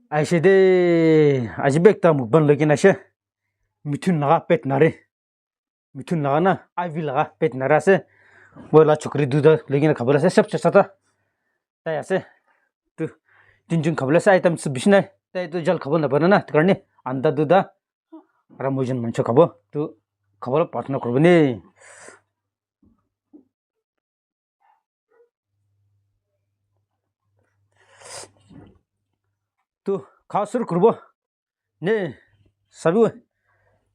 아시데 아지백다 묵번르긴 하셔 미툰 나가 펫 나래 미툰 나가나 아빌라가 펫 나라세 बोला छोकरी दूध लेकिन खबर से सब चसा था ताया से तू दिन जुन खबर से आइटम सब बिशना ताय तो जल खबर न बना ना करने अंदा दूधा अरे मुझे मंचो खबर तू खबर पार्टनर कर बने तू खास शुरू कर बो ने सभी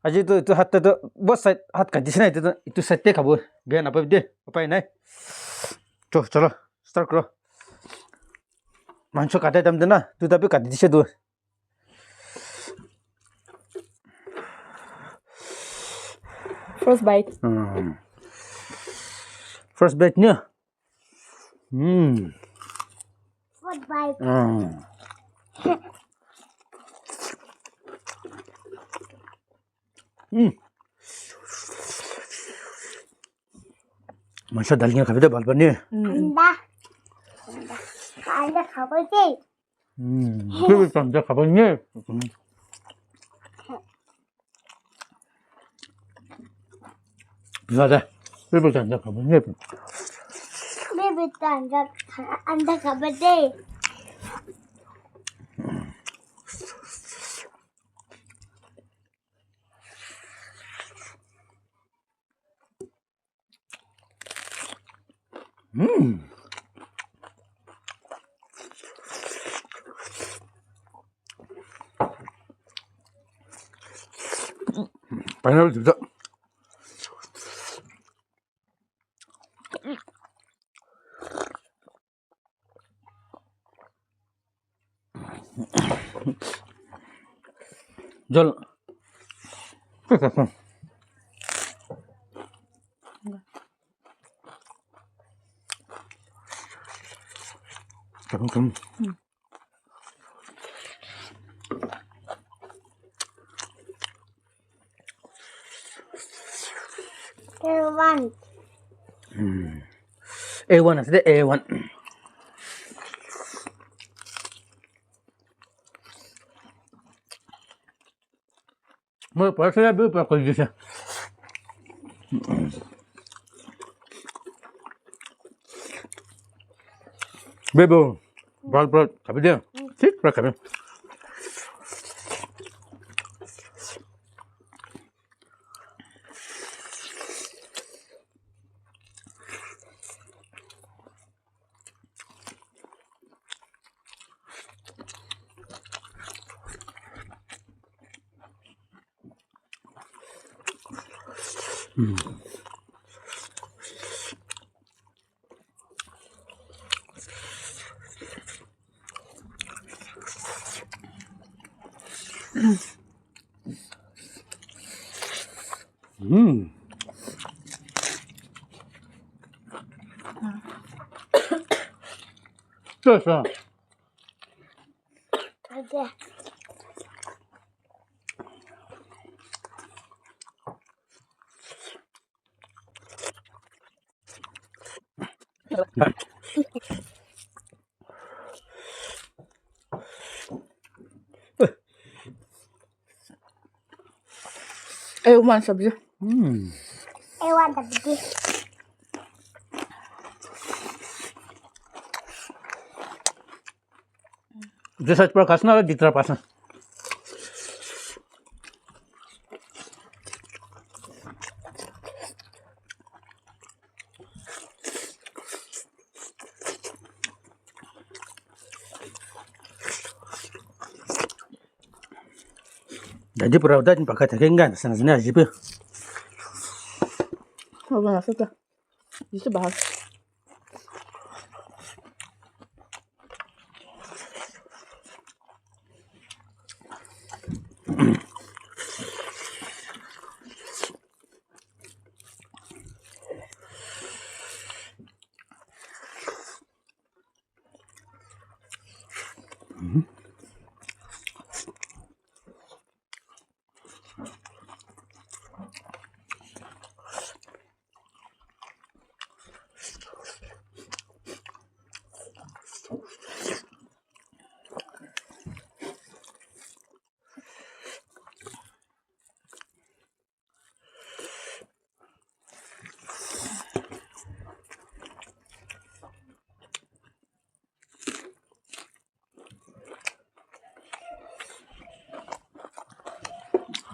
अजय तो हाथ तो बस हाथ का दिसना है तो सत्य खबर गया ना पे दे उपाय नहीं चलो स्टार्ट करो मांसो काटे तम देना तू तभी काट दिसे दो First bite. First bite nya First bite. मांसो डालिए खाबे बाल बने अंडा खाबो दे फिर अंडा खाबे ने बिगादा फिर अंडा खाबे ने बेबी अंडा खाबो दे 파인애플 주자 जल 그럼 A1 A1 하세요 A1 뭐 벌써야 몇 걸리세요 बेबो बाल बाल खाबे दे ठीक र खाबे 됐어 어때 A1 सब्जी A1 tapi जैसा प्रकाश ना दिख रहा पास jadi perawat dan pakai tegengan sana aja pe Apa nggak suka? Bisa bahas.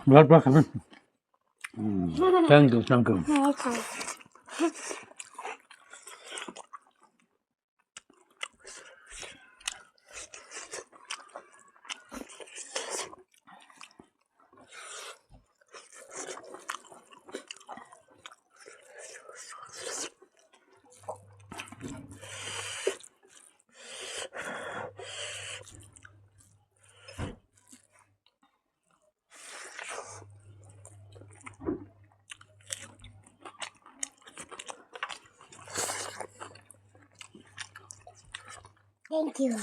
말박하면 장도 장금. 네, 잘. Thank you.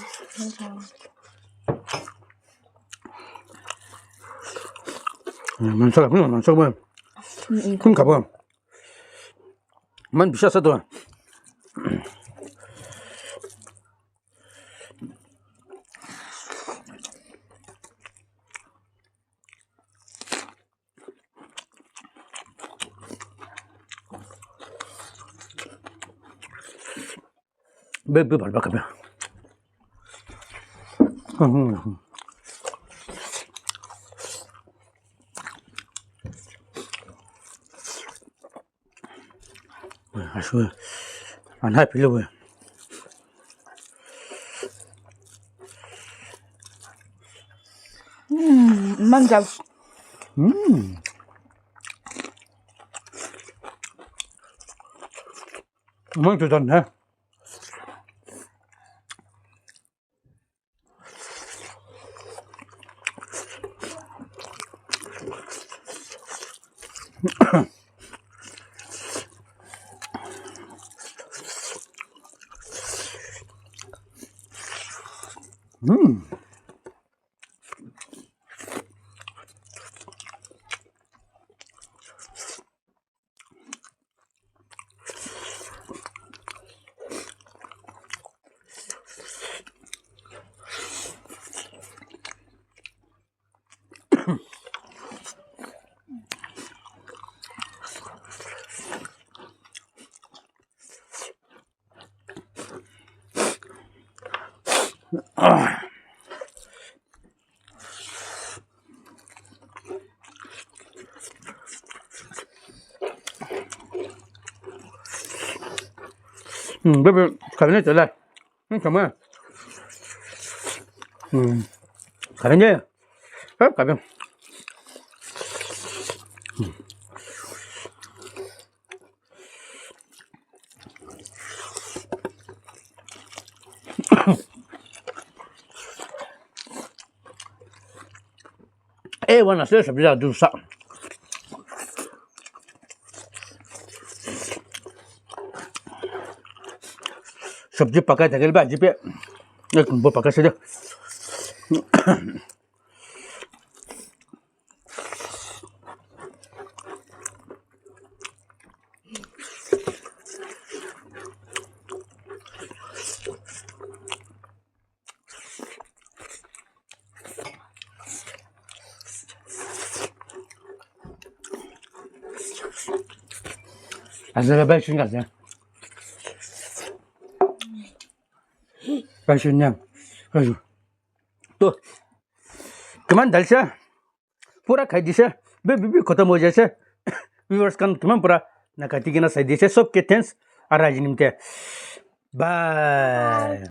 만사가 그냥 만사가 그럼 가봐. 만 비쌌어도 몇 발박하면. 아쉬워. 안 해, 빌려고 해. 엄마는 엄청 좋잖네. 베베 가면에 잘라. 잠깐만. 가면에. 가면. bueno, c'est bien tout ça. सब्जी पकाए थे भाजी पे एक वो पका से 아주 배신 가자. 배신냥. 아주 또 그만 달자. पूरा खाई दिसे बे बीबी खत्म हो जैसे व्यूअर्स का तमाम पूरा ना काटी के ना सही दिसे सब के थैंक्स और आज निमते बाय